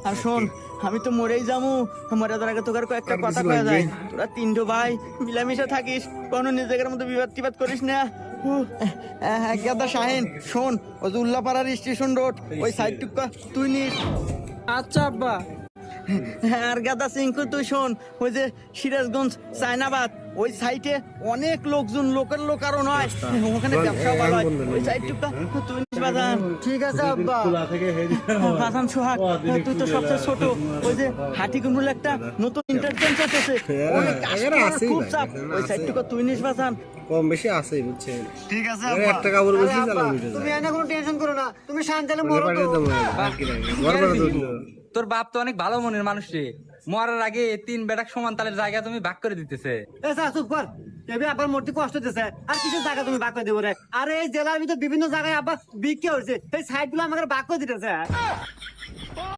আর শোন, আমি তো মরেই যাবো, মরে যাওয়ার আগে তোকে আর কয়েকটা কথা কয়া যায়। তোরা তিনটো ভাই মিলামিশা থাকিস, কোনো নিজেদের মধ্যে বিবাদ টিবাদ করিস না। গাদা শাহিন শোন, ওই যে উল্লাপাড়ার স্টেশন রোড ওই সাইডটুকু তুই নিস। আচ্ছা আব্বা। আর গাদা সিংকু তুই শোন, ওই যে সিরাজগঞ্জ চায়নাবাদ ওই সাইটে অনেক লোকজন, লোকের লোক আরো নয়, ওখানে ব্যবসা ভালো হয়, ওই সাইডটুকু তুই নিস বাজান। ঠিক আছে আব্বা। বাজান সোহাগ, তুই তো সবচেয়ে ছোট, ওই যে হাটিকুমরুল একটা নতুন ইন্টারচেঞ্জ আছে, অনেক কাস্টমার, খুব চাপ, ওই সাইডটুকু তুই নিস বাজান। কম বেশি আছে বুঝছেন। ঠিক আছে একটা কাপড় বেশি আব্বা, চালানো উঠে তুমি যায়। এনে কোনো টেনশন করো না, তুমি শান্তালে বলে মরো পাঠিয়ে তো। দেবো, আর কি লাগে। বরবার ধরলো। তোর বাপ তো অনেক ভালো মনের মানুষ রে, মরার আগে তিন বেটাক সমান তালের জায়গা তুমি ভাগ করে দিতেছে। এ স্যার চুপ কর, এবি আব্বার মূর্তি কষ্ট দিতেছে, আর কিছু জায়গা তুমি বাক করে দেবো রে। আরে এই জেলার ভিতর বিভিন্ন জায়গায় আব্বা বিক্রি হয়েছে, এই সাইড গুলো আমাকে বাক করে দিতেছে।